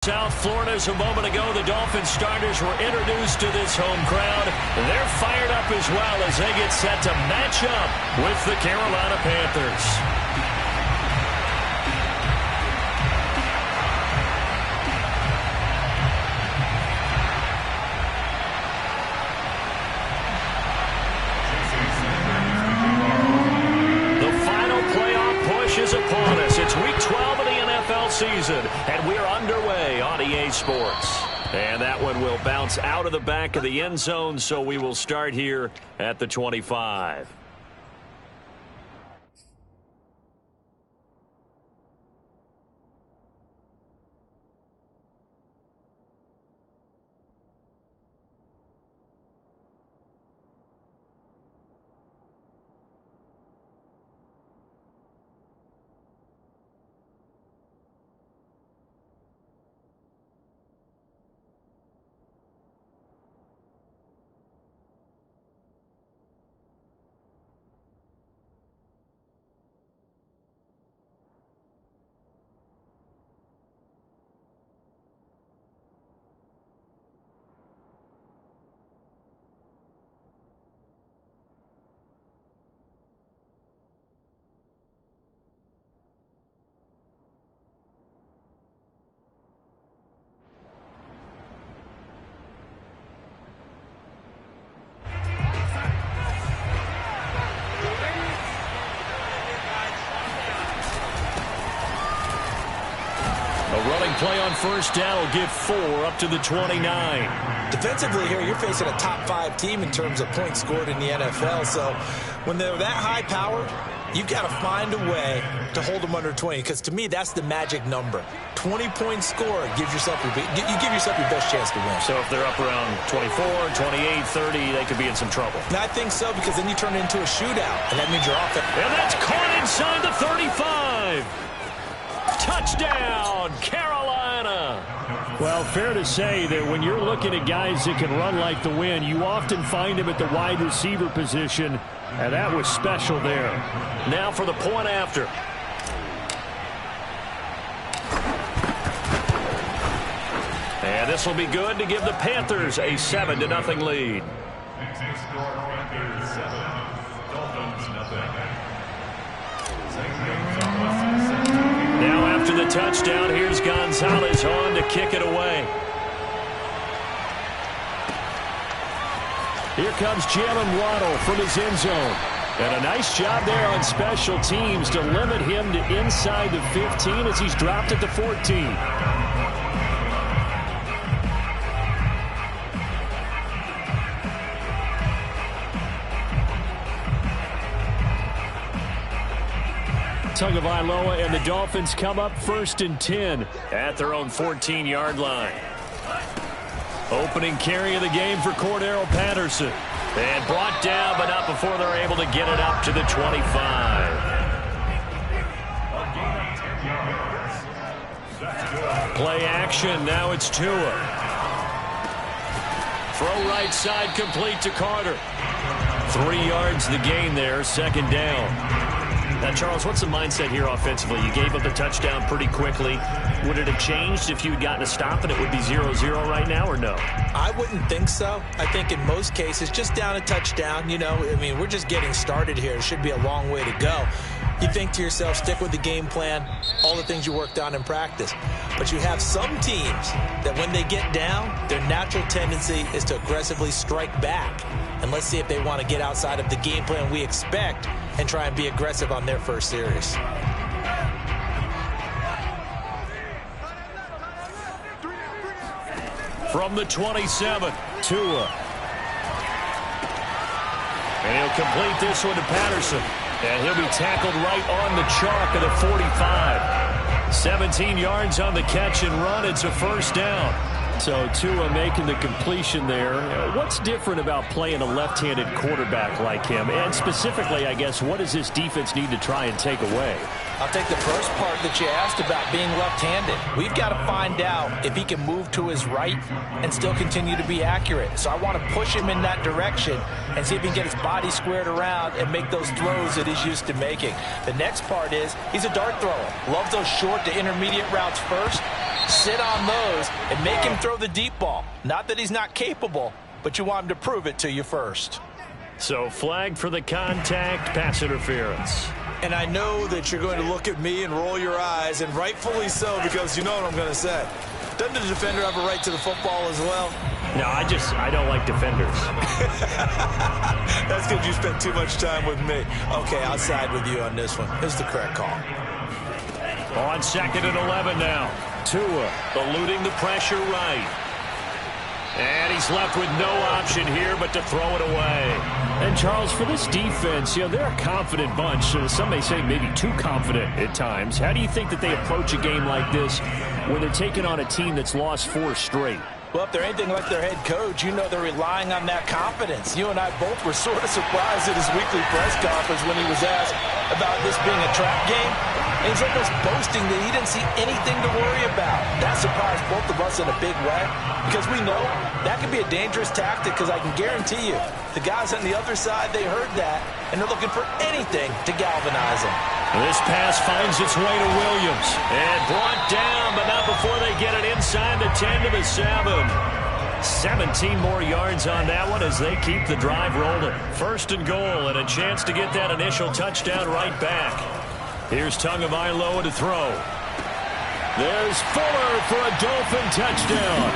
South Florida's a moment ago. The Dolphins starters were introduced to this home crowd. They're fired up as well as they get set to match up with the Carolina Panthers. Is upon us. It's week 12 of the NFL season, and we're underway on EA Sports. And that one will bounce out of the back of the end zone, so we will start here at the 25. Play on first down will give 4 up to the 29. Defensively here, you're facing a top 5 team in terms of points scored in the NFL. So when they're that high powered, you've got to find a way to hold them under 20. Because to me, that's the magic number. 20-point score gives yourself you give yourself your best chance to win. So if they're up around 24, 28, 30, they could be in some trouble. And I think so, because then you turn it into a shootout, and that means you're off it. And that's caught inside the 35. Touchdown, Carolina. Well, fair to say that when you're looking at guys that can run like the wind, you often find them at the wide receiver position, and that was special there. Now for the point after. And this will be good to give the Panthers a 7-0 lead. Now after the touchdown, here's Gonzalez on to kick it away. Here comes Jalen Waddle from his end zone. And a nice job there on special teams to limit him to inside the 15 as he's dropped at the 14. Tagovailoa and the Dolphins come up 1st and 10 at their own 14-yard line. Opening carry of the game for Cordero Patterson. And brought down, but not before they're able to get it up to the 25. Play action, now it's Tua. Throw right side complete to Carter. 3 yards the gain there, 2nd down. Now, Charles, what's the mindset here offensively? You gave up the touchdown pretty quickly. Would it have changed if you had gotten a stop and it would be 0-0 right now, or no? I wouldn't think so. I think in most cases, just down a touchdown, we're just getting started here. It should be a long way to go. You think to yourself, stick with the game plan, all the things you worked on in practice. But you have some teams that when they get down, their natural tendency is to aggressively strike back. And let's see if they want to get outside of the game plan we expect and try and be aggressive on their first series. From the 27, Tua. And he'll complete this one to Patterson. And he'll be tackled right on the chalk of the 45. 17 yards on the catch and run. It's a 1st down. So Tua making the completion there. What's different about playing a left-handed quarterback like him? And specifically, I guess, what does this defense need to try and take away? I'll take the first part that you asked about being left-handed. We've got to find out if he can move to his right and still continue to be accurate. So I want to push him in that direction and see if he can get his body squared around and make those throws that he's used to making. The next part is he's a dart thrower. Loves those short to intermediate routes first. Sit on those and make him throw the deep ball. Not that he's not capable, but you want him to prove it to you first. So flag for the contact, pass interference. And I know that you're going to look at me and roll your eyes, and rightfully so, because you know what I'm going to say. Doesn't the defender have a right to the football as well? No, I don't like defenders. That's because you spent too much time with me. Okay, I'll side with you on this one. This is the correct call. On 2nd and 11 now. Tua eluding the pressure right. And he's left with no option here but to throw it away. And, Charles, for this defense, they're a confident bunch. Some may say maybe too confident at times. How do you think that they approach a game like this when they're taking on a team that's lost 4 straight? Well, if they're anything like their head coach, you know they're relying on that confidence. You and I both were sort of surprised at his weekly press conference when he was asked about this being a trap game. And he's almost boasting that he didn't see anything to worry about. That surprised both of us in a big way because we know that can be a dangerous tactic because I can guarantee you the guys on the other side, they heard that, and they're looking for anything to galvanize them. This pass finds its way to Williams. And brought down, but not before they get it inside the 10 to the 7. 17 more yards on that one as they keep the drive rolling. 1st and goal and a chance to get that initial touchdown right back. Here's Tagovailoa to throw. There's Fuller for a Dolphin touchdown.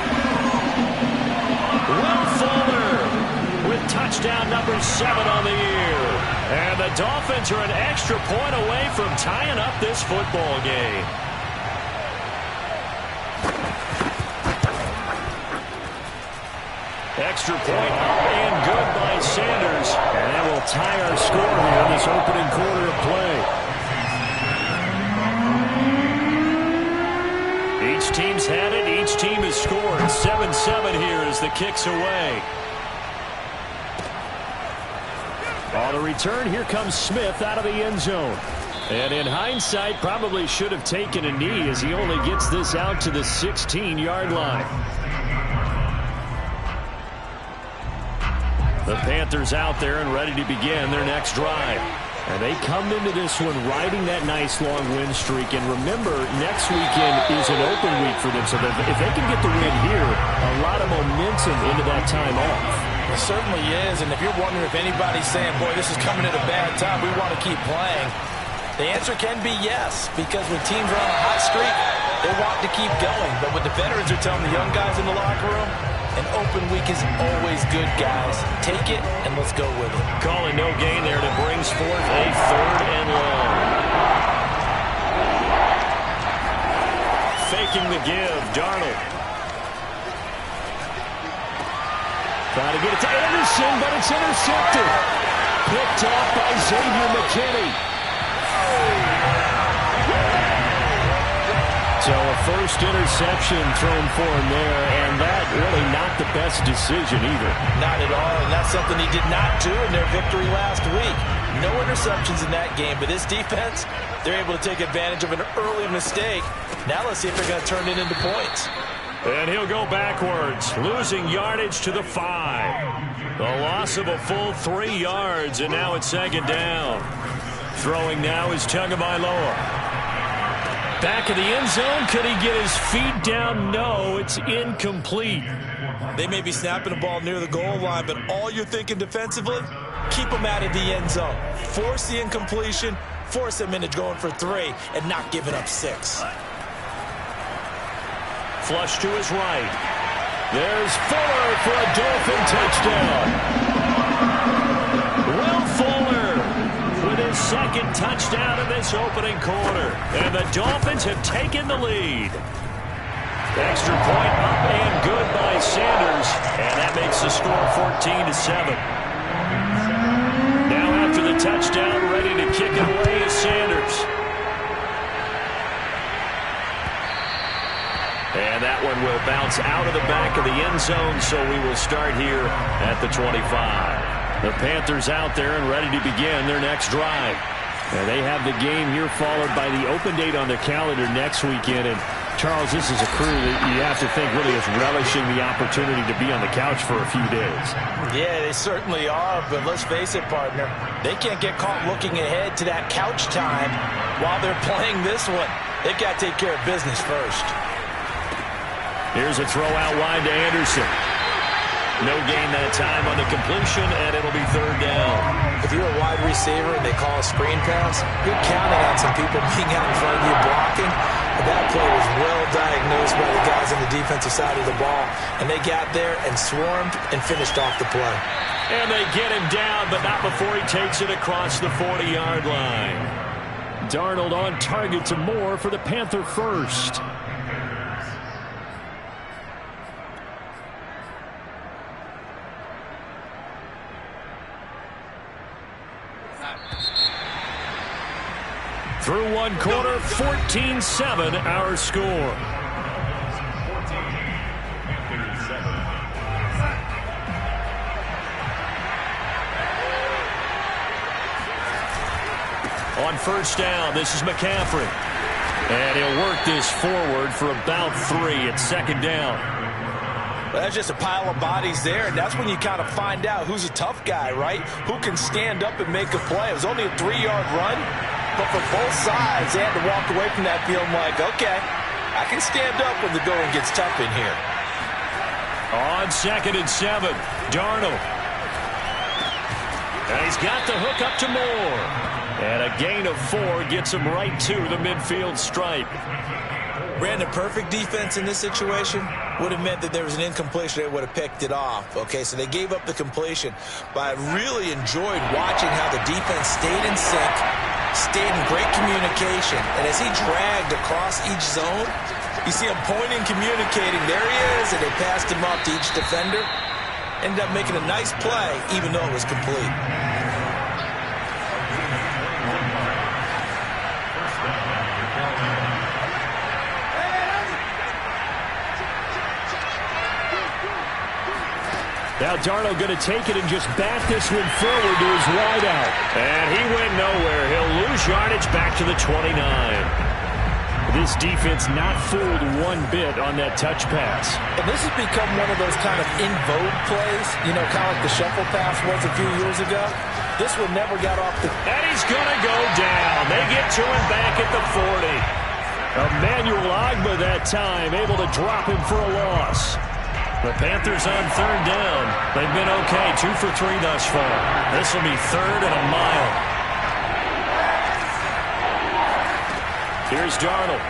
Will Fuller with touchdown number 7 on the year. And the Dolphins are an extra point away from tying up this football game. Extra point up and good by Sanders. And that will tie our score here in this opening quarter of play. Each team's had it. Each team has scored. 7-7 here as the kick's away. On the return, here comes Smith out of the end zone. And in hindsight, probably should have taken a knee as he only gets this out to the 16-yard line. The Panthers out there and ready to begin their next drive. And they come into this one riding that nice long win streak. And remember, next weekend is an open week for them. So if they can get the win here, a lot of momentum into that time off. It certainly is. And if you're wondering if anybody's saying, boy, this is coming at a bad time, we want to keep playing, the answer can be yes. Because when teams are on a hot streak, they want to keep going. But what the veterans are telling the young guys in the locker room, an open week is always good, guys. Take it, and let's go with it. Calling no gain there to brings forth a 3rd and long. Faking the give, Darnold. Trying to get it to Anderson, but it's intercepted. Picked off by Xavier McKinney. So a first interception thrown for him there, and that really not the best decision either. Not at all, and that's something he did not do in their victory last week. No interceptions in that game, but this defense, they're able to take advantage of an early mistake. Now let's see if they're going to turn it into points. And he'll go backwards, losing yardage to the 5. The loss of a full 3 yards, and now it's 2nd down. Throwing now is Tagovailoa. Back of the end zone. Could he get his feet down? No, it's incomplete. They may be snapping the ball near the goal line, but all you're thinking defensively, keep them out of the end zone. Force the incompletion, force them into going for 3, and not giving up 6. Flush to his right. There's Fuller for a Dolphin touchdown. Will Fuller with his 2nd touchdown in this opening quarter. And the Dolphins have taken the lead. Extra point up and good by Sanders. And that makes the score 14-7. Now after the touchdown, ready to kick it away is Sanders. And that one will bounce out of the back of the end zone, so we will start here at the 25. The Panthers out there and ready to begin their next drive. And they have the game here followed by the open date on their calendar next weekend. And, Charles, this is a crew that you have to think really is relishing the opportunity to be on the couch for a few days. Yeah, they certainly are, but let's face it, partner. They can't get caught looking ahead to that couch time while they're playing this one. They've got to take care of business first. Here's a throw out wide to Anderson. No gain that time on the completion, and it'll be third down. If you're a wide receiver and they call a screen pass, you're counting on some people being out in front of you blocking. But that play was well diagnosed by the guys on the defensive side of the ball, and they got there and swarmed and finished off the play. And they get him down, but not before he takes it across the 40-yard line. Darnold on target to Moore for the Panther first. Through one quarter, 14-7 our score. On first down, this is McCaffrey. And he'll work this forward for about 3 at second down. Well, that's just a pile of bodies there, and that's when you kind of find out who's a tough guy, right? Who can stand up and make a play. It was only a 3-yard run, but for both sides, they had to walk away from that feeling like, okay, I can stand up when the going gets tough in here. On 2nd and 7, Darnold. And he's got the hook up to Moore. And a gain of 4 gets him right to the midfield stripe. Brandon, perfect defense in this situation would have meant that there was an incompletion. They would have picked it off. Okay, so they gave up the completion. But I really enjoyed watching how the defense stayed in sync, stayed in great communication. And as he dragged across each zone, you see him pointing, communicating. There he is, and they passed him up to each defender. Ended up making a nice play, even though it was complete. Now Darnold going to take it and just bat this one forward to his wideout. And he went nowhere. He'll lose yardage back to the 29. This defense not fooled one bit on that touch pass. And this has become one of those kind of in vogue plays, you know, kind of like the shuffle pass was a few years ago. This one never got off the... And he's going to go down. They get to him back at the 40. Emmanuel Ogbah that time able to drop him for a loss. The Panthers on third down. They've been okay, 2 for 3 thus far. This will be 3rd and a mile. Here's Darnold.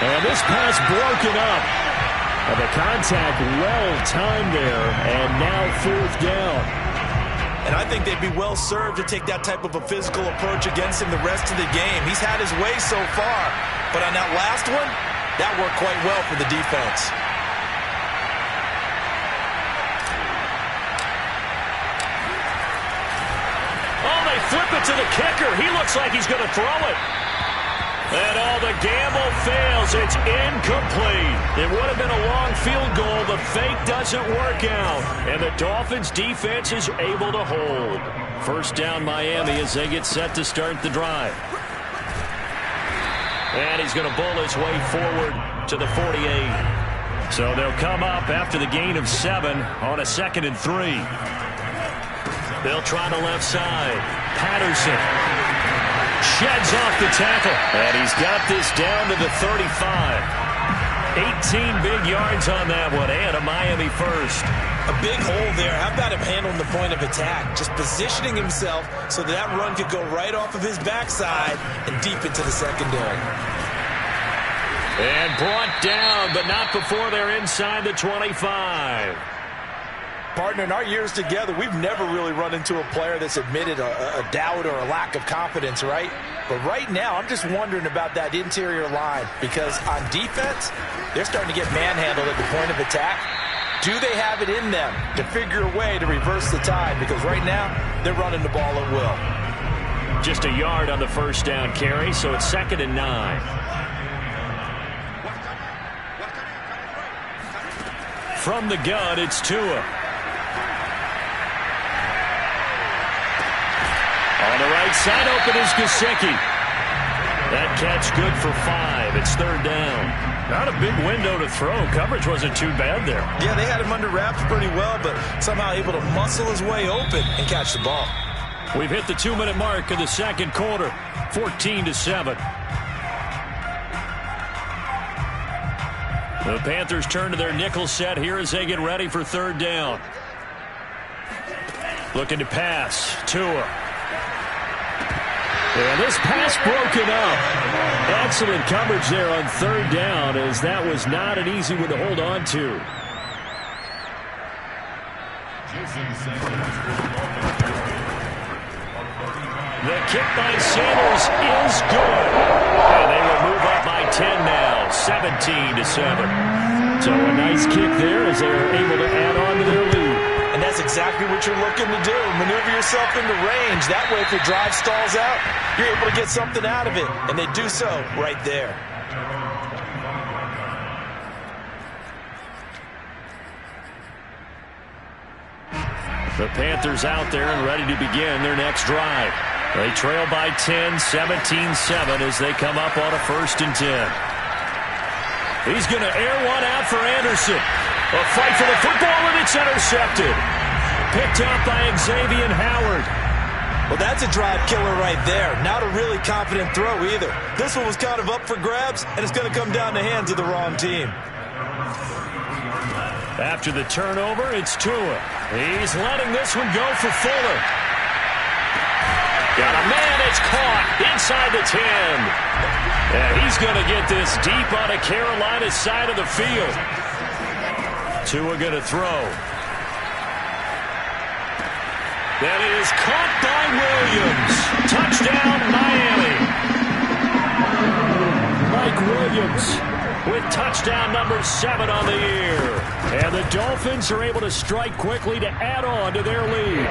And this pass broken up. And the contact well timed there, and now 4th down. And I think they'd be well served to take that type of a physical approach against him the rest of the game. He's had his way so far, but on that last one, that worked quite well for the defense. Oh, they flip it to the kicker. He looks like he's going to throw it. And all the gamble fails. It's incomplete. It would have been a long field goal. The fake doesn't work out. And the Dolphins' defense is able to hold. First down, Miami, as they get set to start the drive. And he's going to bull his way forward to the 48. So they'll come up after the gain of 7 on a 2nd and 3. They'll try the left side. Patterson sheds off the tackle. And he's got this down to the 35. 18 big yards on that one, and a Miami first. A big hole there. How about him handling the point of attack? Just positioning himself so that run could go right off of his backside and deep into the secondary. And brought down, but not before they're inside the 25. Partner, in our years together, we've never really run into a player that's admitted a doubt or a lack of confidence, right? But right now, I'm just wondering about that interior line, because on defense, they're starting to get manhandled at the point of attack. Do they have it in them to figure a way to reverse the tide? Because right now, they're running the ball at will. Just a yard on the first down carry, so it's 2nd and 9. From the gun, it's Tua. On the right side, open is Gesicki. That catch good for 5. It's 3rd down. Not a big window to throw. Coverage wasn't too bad there. Yeah, they had him under wraps pretty well, but somehow able to muscle his way open and catch the ball. We've hit the 2-minute mark of the second quarter, 14-7. The Panthers turn to their nickel set here as they get ready for third down. Looking to pass. Tua. And this pass broken up. Excellent coverage there on third down, as that was not an easy one to hold on to. The kick by Sanders is good. And they will move up by 10 now, 17-7. So a nice kick there as they are able to add on to their lead. And that's exactly what you're looking to do. Maneuver yourself into range. That way, if your drive stalls out, you're able to get something out of it. And they do so right there. The Panthers out there and ready to begin their next drive. They trail by 10, 17-7 as they come up on a 1st and 10. He's going to air one out for Anderson. A fight for the football, and it's intercepted. Picked up by Xavier Howard. Well, that's a drive killer right there. Not a really confident throw either. This one was kind of up for grabs, and it's going to come down the hands of the wrong team. After the turnover, it's Tua. He's letting this one go for Fuller. Got a man, it's caught inside the 10. And he's going to get this deep on a Carolina side of the field. Tua going to throw. That is caught by Williams. Touchdown, Miami. Mike Williams with touchdown number 7 on the year. And the Dolphins are able to strike quickly to add on to their lead.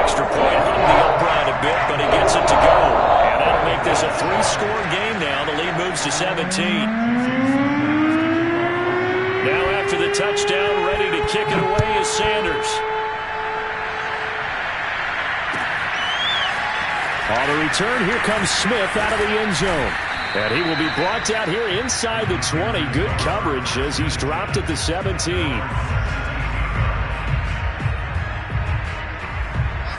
Extra point hung the upright a bit, but he gets it to go. And that'll make this a 3-score game now. The lead moves to 17. Now after the touchdown, ready to kick it away is Sanders. On the return, here comes Smith out of the end zone. And he will be brought down here inside the 20. Good coverage as he's dropped at the 17.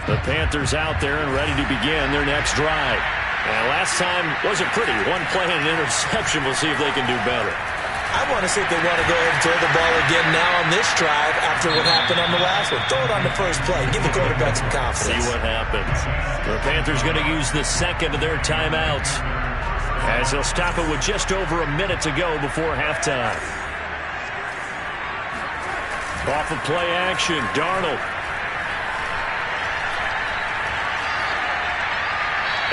The Panthers out there and ready to begin their next drive. And last time wasn't pretty. One play and an interception. We'll see if they can do better. I want to see if they want to go ahead and throw the ball again now on this drive after what happened on the last one. Throw it on the first play. Give the quarterback some confidence. See what happens. The Panthers going to use the second of their timeouts, as they'll stop it with just over a minute to go before halftime. Off of play action, Darnold.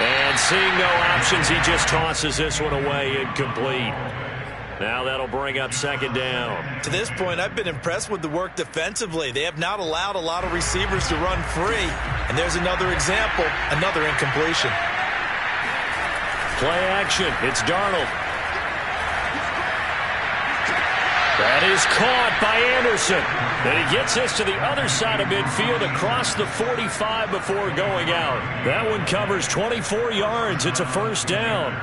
And seeing no options, he just tosses this one away, incomplete. Now that'll bring up second down. To this point, I've been impressed with the work defensively. They have not allowed a lot of receivers to run free. And there's another example, another incompletion. Play action. It's Darnold. That is caught by Anderson. And he gets this to the other side of midfield across the 45 before going out. That one covers 24 yards. It's a 1st down.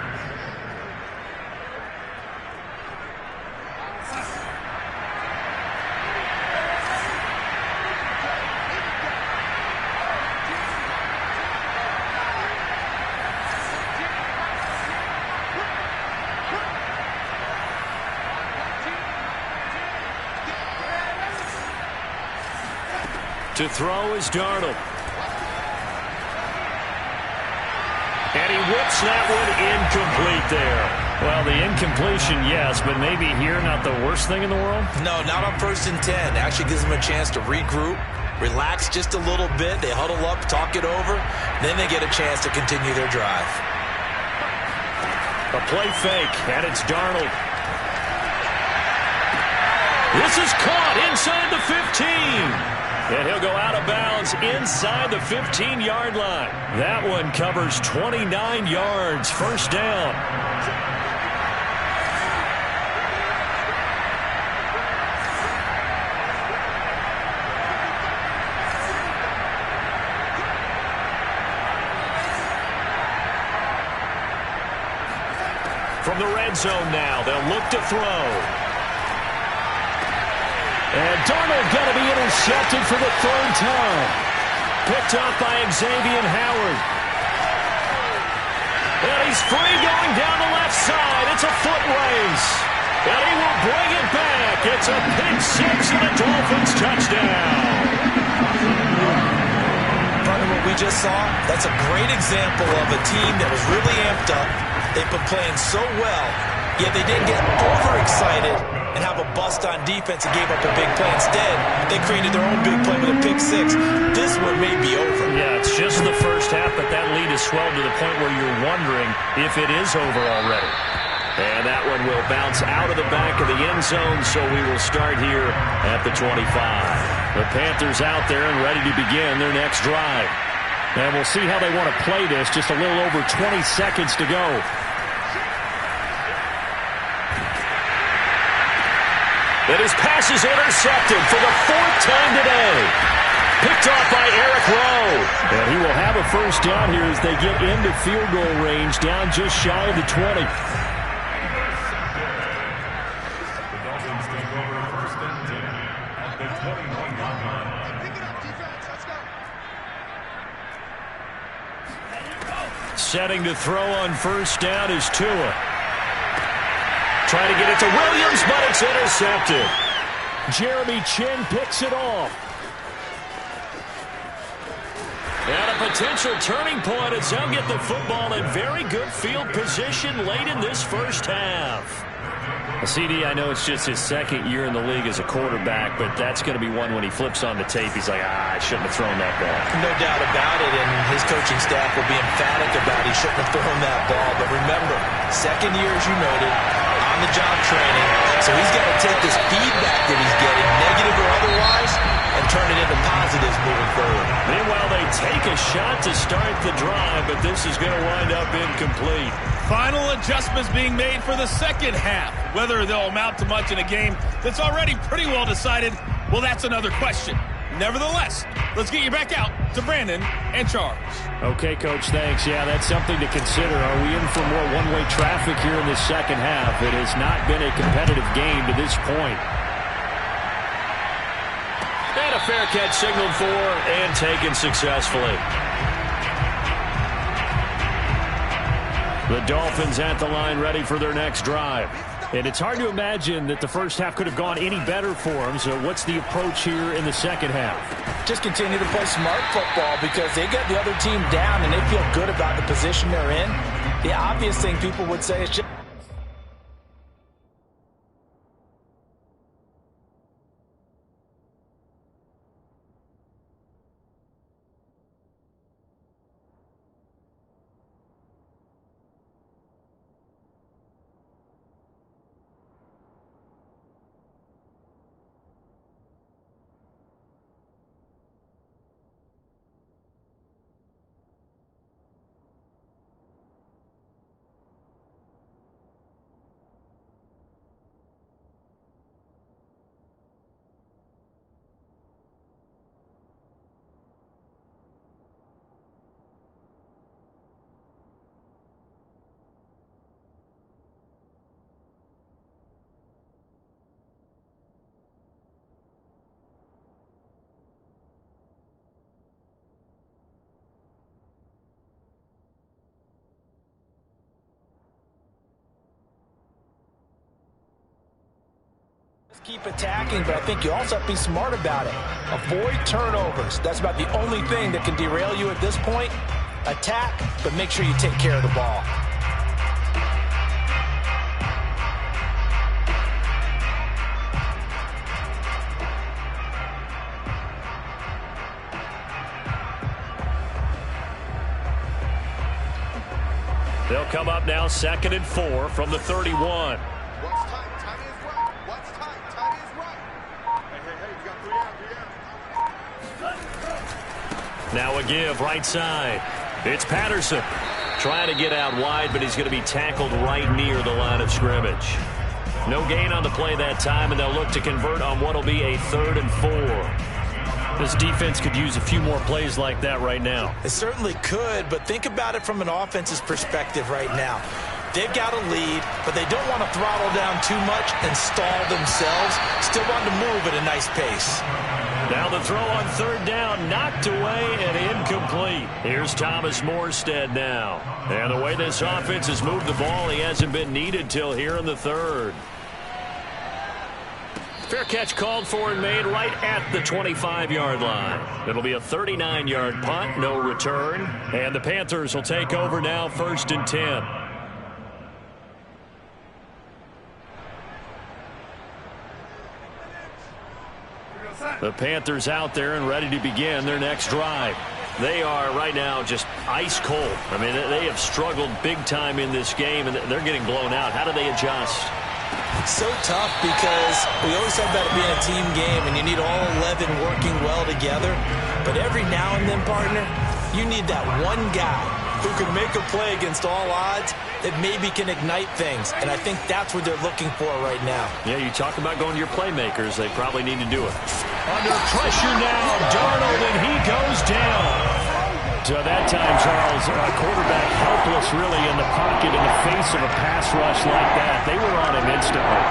To throw is Darnold. And he whips that one incomplete there. Well, the incompletion, yes, but maybe here not the worst thing in the world? No, not on 1st and 10. Actually gives them a chance to regroup, relax just a little bit. They huddle up, talk it over. Then they get a chance to continue their drive. A play fake, and it's Darnold. This is caught inside the 15. And he'll go out of bounds inside the 15-yard line. That one covers 29 yards. 1st down. From the red zone now, they'll look to throw. And Darnold going to be intercepted for the 3rd time. Picked up by Xavier Howard. And he's free going down the left side. It's a foot race. And he will bring it back. It's a pick six and a Dolphins touchdown. Partner, what we just saw, that's a great example of a team that was really amped up. They've been playing so well, yet they didn't get overexcited and have a bust on defense and gave up a big play. Instead, they created their own big play with a pick six. This one may be over. Yeah, it's just the first half, but that lead has swelled to the point where you're wondering if it is over already. And that one will bounce out of the back of the end zone, so we will start here at the 25. The Panthers out there and ready to begin their next drive. And we'll see how they want to play this. Just a little over 20 seconds to go. And his pass is intercepted for the fourth time today. Picked off by Eric Rowe. And he will have a first down here as they get into field goal range, down just shy of the 20. Setting to throw on first down is Tua. Trying to get it to Williams, but it's intercepted. Jeremy Chin picks it off. And a potential turning point as they'll get the football in very good field position late in this first half. CD, I know it's just his second year in the league as a quarterback, but that's going to be one when he flips on the tape. He's like, I shouldn't have thrown that ball. No doubt about it, and his coaching staff will be emphatic about he shouldn't have thrown that ball. But remember, second year, as you noted, on-the-job training, so he's got to take this feedback that he's getting, negative or otherwise, and turn it into positives moving forward. Meanwhile, they take a shot to start the drive, but this is going to wind up incomplete. Final adjustments being made for the second half. Whether they'll amount to much in a game that's already pretty well decided, well, that's another question. Nevertheless, let's get you back out to Brandon and Charles. Okay, Coach, thanks. Yeah, that's something to consider. Are we in for more one-way traffic here in the second half? It has not been a competitive game to this point. And a fair catch signaled for and taken successfully. The Dolphins at the line ready for their next drive. And it's hard to imagine that the first half could have gone any better for them. So what's the approach here in the second half? Just continue to play smart football because they get the other team down and they feel good about the position they're in. The obvious thing people would say is just keep attacking, but I think you also have to be smart about it. Avoid turnovers. That's about the only thing that can derail you at this point. Attack, but make sure you take care of the ball. They'll come up now 2nd and 4 from the 31. Now a give right side. It's Patterson trying to get out wide, but he's going to be tackled right near the line of scrimmage. No gain on the play that time, and they'll look to convert on what will be a 3rd and 4. This defense could use a few more plays like that right now. It certainly could, but think about it from an offense's perspective right now. They've got a lead, but they don't want to throttle down too much and stall themselves. Still want to move at a nice pace. Now the throw on 3rd down, knocked away and incomplete. Here's Thomas Morstead now. And the way this offense has moved the ball, he hasn't been needed till here in the 3rd. Fair catch called for and made right at the 25-yard line. It'll be a 39-yard punt, no return. And the Panthers will take over now, 1st and 10. The Panthers out there and ready to begin their next drive. They are right now just ice cold. I mean, they have struggled big time in this game, and they're getting blown out. How do they adjust? So tough because we always talk about it being a team game, and you need all 11 working well together. But every now and then, partner, you need that one guy who can make a play against all odds that maybe can ignite things. And I think that's what they're looking for right now. Yeah, you talk about going to your playmakers. They probably need to do it. Under pressure now, Darnold, and he goes down. So that time, Charles, a quarterback helpless really in the pocket in the face of a pass rush like that. They were on him instantly.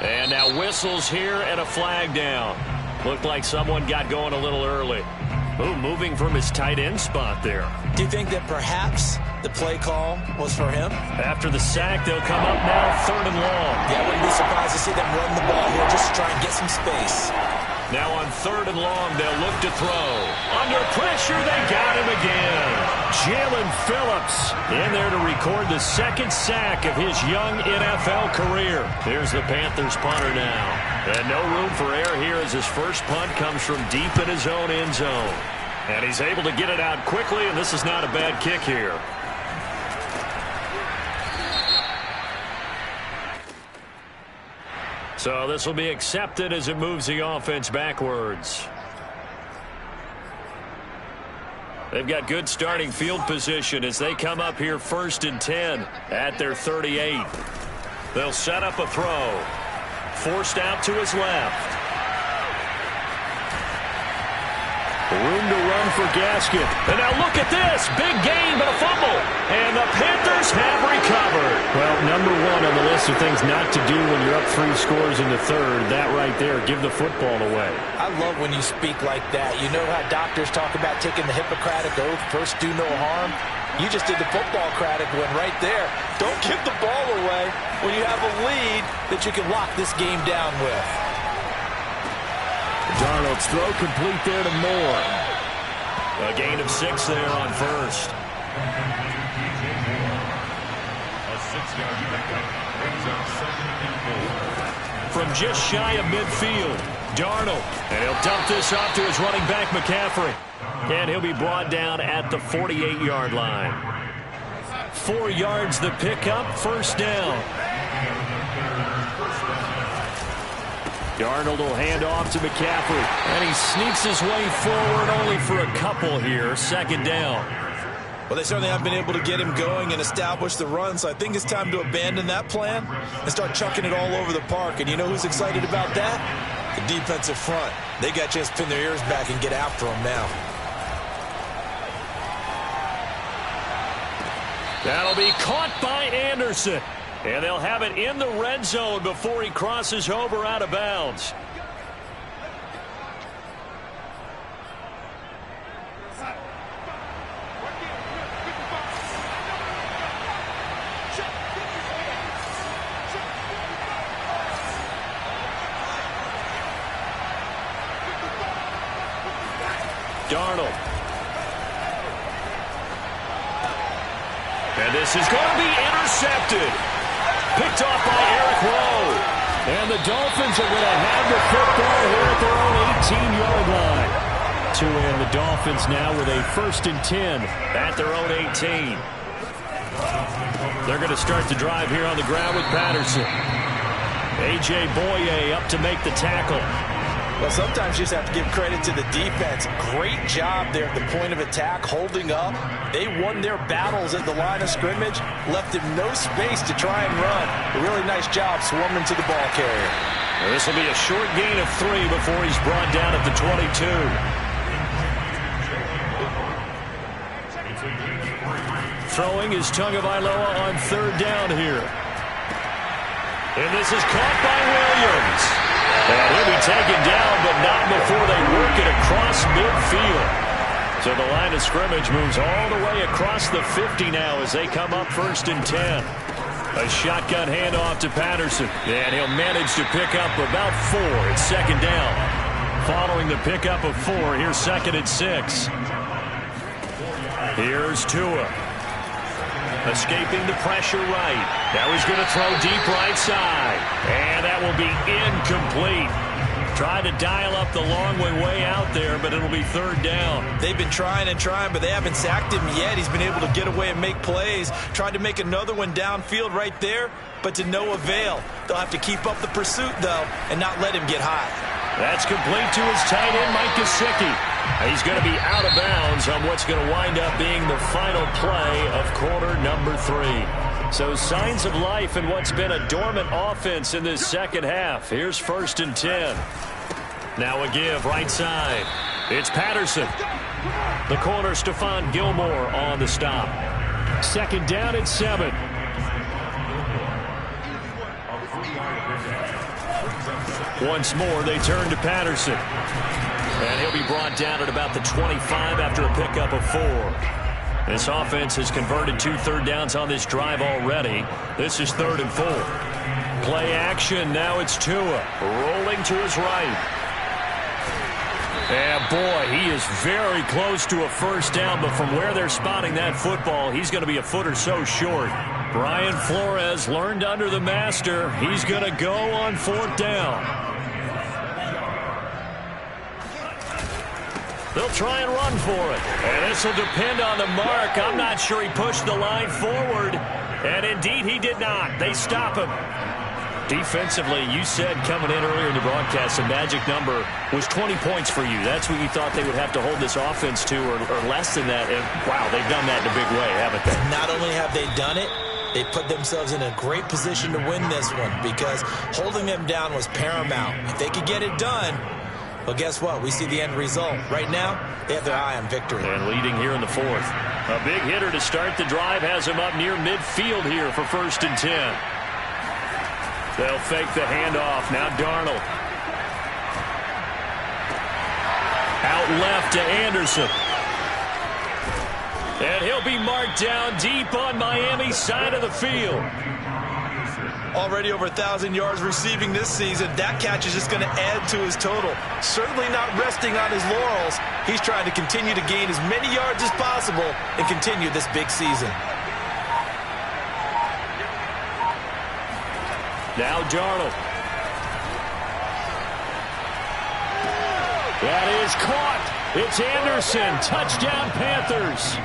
And now whistles here and a flag down. Looked like someone got going a little early. Ooh, moving from his tight end spot there. Do you think that perhaps the play call was for him? After the sack, they'll come up now 3rd and long. Yeah, I wouldn't be surprised to see them run the ball here just to try and get some space. Now on 3rd and long, they'll look to throw. Under pressure, they got him again. Jalen Phillips in there to record the 2nd sack of his young NFL career. Here's the Panthers punter now. And no room for error here as his first punt comes from deep in his own end zone. And he's able to get it out quickly, and this is not a bad kick here. So this will be accepted as it moves the offense backwards. They've got good starting field position as they come up here 1st and 10 at their 38. They'll set up a throw. Forced out to his left. Room to run for Gaskin. And now look at this. Big gain, but a fumble. And the Panthers have recovered. Well, number one on the list of things not to do when you're up 3 scores in the 3rd. That right there, give the football away. I love when you speak like that. You know how doctors talk about taking the Hippocratic oath, first do no harm? You just did the football-cratic one right there. Don't give the ball away when you have a lead that you can lock this game down with. Darnold's throw complete there to Moore. A gain of 6 there on 1st. A 6-yard pickup brings up 7 From just shy of midfield, Darnold. And he'll dump this off to his running back, McCaffrey. And he'll be brought down at the 48-yard line. 4 yards the pickup, 1st down. Darnold will hand off to McCaffrey. And he sneaks his way forward only for a couple here. 2nd down. Well, they certainly haven't been able to get him going and establish the run, so I think it's time to abandon that plan and start chucking it all over the park. And you know who's excited about that? The defensive front. They got a chance to pin their ears back and get after him now. That'll be caught by Anderson. And they'll have it in the red zone before he crosses over out of bounds. Darnold. And this is going to be intercepted. Picked off by Eric Rowe. And the Dolphins are going to have the football here at their own 18-yard line. To end the Dolphins now with a 1st and 10 at their own 18. They're going to start the drive here on the ground with Patterson. A.J. Boye up to make the tackle. Well, sometimes you just have to give credit to the defense. Great job there at the point of attack, holding up. They won their battles at the line of scrimmage, left him no space to try and run. A really nice job swarming to the ball carrier. Well, this will be a short gain of 3 before he's brought down at the 22. Throwing is Tagovailoa on 3rd down here. And this is caught by Williams. And he'll be taken down, but not before they work it across midfield. So the line of scrimmage moves all the way across the 50 now as they come up 1st and 10. A shotgun handoff to Patterson. And he'll manage to pick up about 4. It's 2nd down. Following the pickup of 4, here's 2nd and 6. Here's Tua. Escaping the pressure right. Now he's going to throw deep right side. And that will be incomplete. Tried to dial up the long way out there, but it'll be 3rd down. They've been trying and trying, but they haven't sacked him yet. He's been able to get away and make plays. Tried to make another one downfield right there, but to no avail. They'll have to keep up the pursuit, though, and not let him get high. That's complete to his tight end, Mike Gesicki. He's going to be out of bounds on what's going to wind up being the final play of quarter number 3. So signs of life in what's been a dormant offense in this second half. Here's 1st and 10. Now a give right side. It's Patterson. The corner, Stephon Gilmore on the stop. 2nd down and 7. Once more, they turn to Patterson. And he'll be brought down at about the 25 after a pickup of 4. This offense has converted 2 third downs on this drive already. This is 3rd and 4. Play action. Now it's Tua rolling to his right. And boy, he is very close to a 1st down, but from where they're spotting that football, he's going to be a foot or so short. Brian Flores learned under the master. He's going to go on 4th down. They'll try and run for it. And this will depend on the mark. I'm not sure he pushed the line forward. And indeed, he did not. They stop him. Defensively, you said coming in earlier in the broadcast, the magic number was 20 points for you. That's what you thought they would have to hold this offense to, or less than that. And wow, they've done that in a big way, haven't they? Not only have they done it, they put themselves in a great position to win this one because holding them down was paramount. If they could get it done, well, guess what? We see the end result. Right now, they have their eye on victory. And leading here in the 4th. A big hitter to start the drive has him up near midfield here for 1st and 10. They'll fake the handoff. Now Darnold. Out left to Anderson. And he'll be marked down deep on Miami's side of the field. Already over 1,000 yards receiving this season. That catch is just going to add to his total. Certainly not resting on his laurels. He's trying to continue to gain as many yards as possible and continue this big season. Now Darnold. That is caught. It's Anderson. Touchdown Panthers.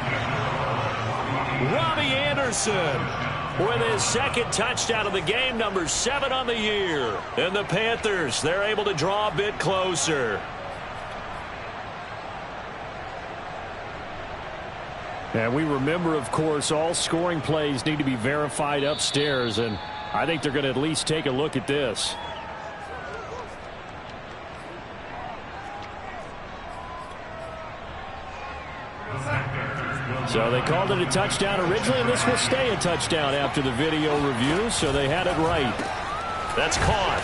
Robbie Anderson with his 2nd touchdown of the game, number 7 on the year. And the Panthers, they're able to draw a bit closer. And we remember, of course, all scoring plays need to be verified upstairs, and I think they're going to at least take a look at this. So they called it a touchdown originally, and this will stay a touchdown after the video review, so they had it right. That's caught.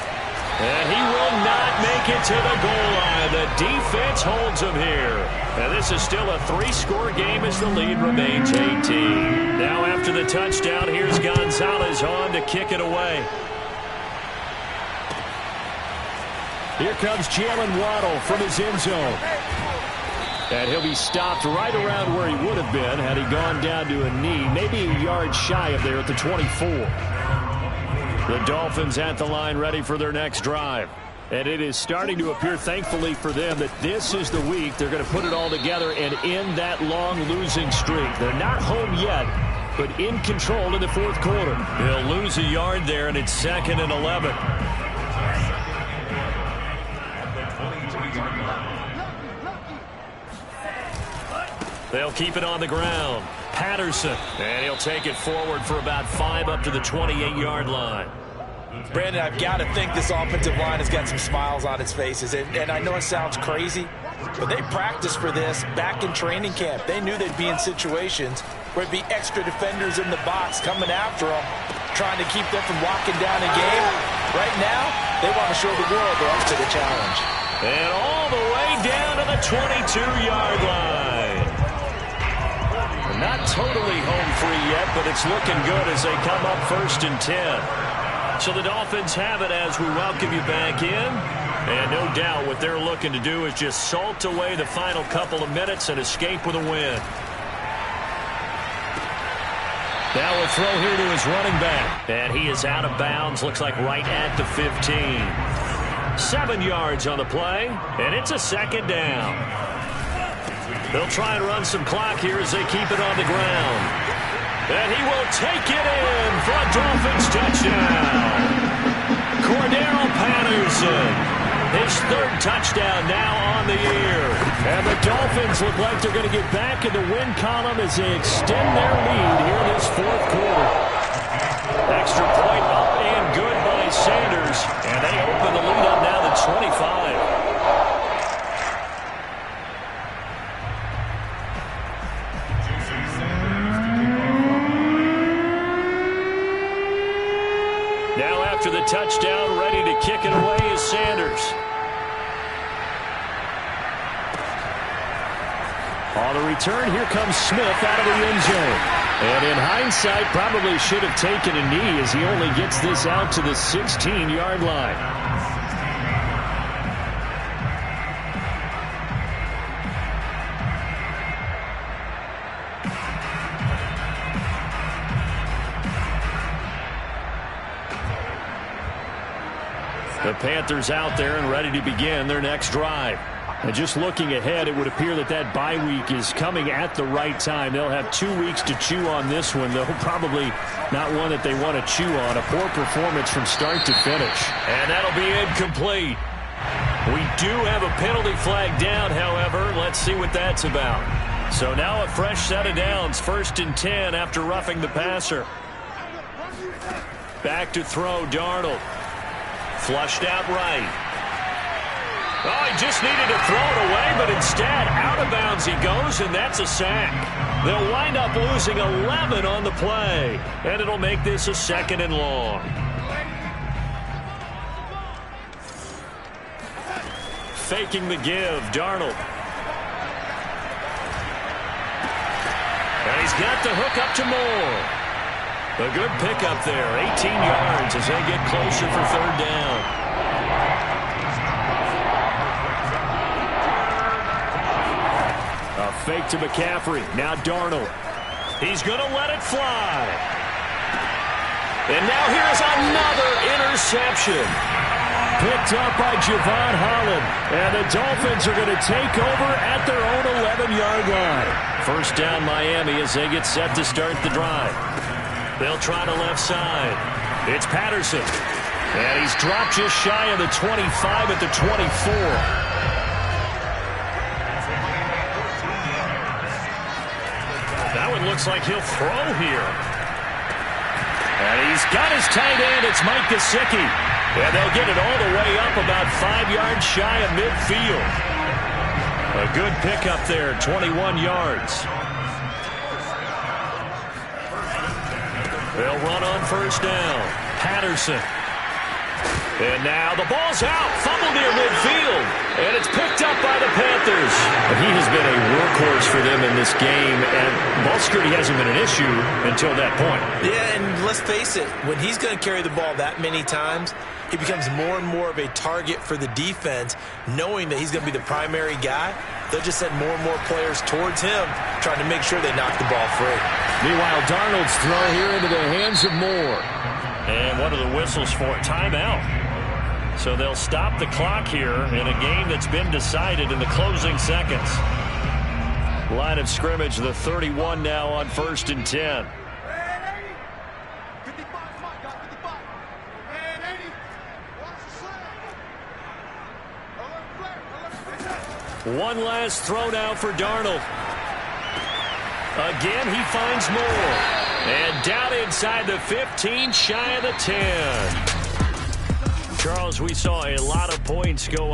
And he will not make it to the goal line. The defense holds him here. And this is still a 3-score game as the lead remains 18. Now after the touchdown, here's Gonzalez on to kick it away. Here comes Jalen Waddle from his end zone. And he'll be stopped right around where he would have been had he gone down to a knee, maybe a yard shy of there at the 24. The Dolphins at the line ready for their next drive. And it is starting to appear, thankfully for them, that this is the week they're going to put it all together and end that long losing streak. They're not home yet, but in control in the 4th quarter. They'll lose a yard there, and it's 2nd and 11. They'll keep it on the ground. Patterson, and he'll take it forward for about 5 up to the 28-yard line. Brandon, I've got to think this offensive line has got some smiles on its faces. And I know it sounds crazy, but they practiced for this back in training camp. They knew they'd be in situations where it'd be extra defenders in the box coming after them, trying to keep them from locking down a game. Right now, they want to show the world they're up to the challenge. And all the way down to the 22-yard line. Not totally home free yet, but it's looking good as they come up 1st and 10. So the Dolphins have it as we welcome you back in. And no doubt what they're looking to do is just salt away the final couple of minutes and escape with a win. Now a throw here to his running back. And he is out of bounds. Looks like right at the 15. 7 yards on the play. And it's a 2nd down. They'll try and run some clock here as they keep it on the ground. And he will take it in for a Dolphins touchdown. Cordero Patterson. His 3rd touchdown now on the year. And the Dolphins look like they're going to get back in the win column as they extend their lead here in this 4th quarter. Extra point up and good by Sanders. And they open the lead up now to 25. Now after the touchdown, ready to kick it away is Sanders. On the return, here comes Smith out of the end zone. And in hindsight, probably should have taken a knee as he only gets this out to the 16-yard line. The Panthers out there and ready to begin their next drive. And just looking ahead, it would appear that that bye week is coming at the right time. They'll have 2 weeks to chew on this one, though probably not one that they want to chew on. A poor performance from start to finish. And that'll be incomplete. We do have a penalty flag down, however. Let's see what that's about. So now a fresh set of downs. 1st and 10 after roughing the passer. Back to throw, Darnold. Flushed out right. Oh, he just needed to throw it away, but instead, out of bounds he goes, and that's a sack. They'll wind up losing 11 on the play, and it'll make this a 2nd and long. Faking the give, Darnold. And he's got the hook up to Moore. A good pickup there, 18 yards as they get closer for 3rd down. A fake to McCaffrey, now Darnold. He's going to let it fly. And now here's another interception. Picked up by Javon Holland. And the Dolphins are going to take over at their own 11-yard line. 1st down Miami as they get set to start the drive. They'll try the left side. It's Patterson. And he's dropped just shy of the 25 at the 24. That one looks like he'll throw here. And he's got his tight end. It's Mike Gesicki. And they'll get it all the way up about 5 yards shy of midfield. A good pickup there, 21 yards. They'll run on 1st down. Patterson. And now the ball's out. Fumble near midfield. And it's picked up by the Panthers. He has been a workhorse for them in this game. And ball security hasn't been an issue until that point. Yeah, and let's face it. When he's going to carry the ball that many times, he becomes more and more of a target for the defense, knowing that he's going to be the primary guy. They'll just send more and more players towards him, trying to make sure they knock the ball free. Meanwhile, Darnold's throw here into the hands of Moore. And what are the whistles for? Timeout. So they'll stop the clock here in a game that's been decided in the closing seconds. Line of scrimmage, the 31 now on 1st and 10. One last throw now for Darnold. Again, he finds Moore. And down inside the 15, shy of the 10. Charles, we saw a lot of points go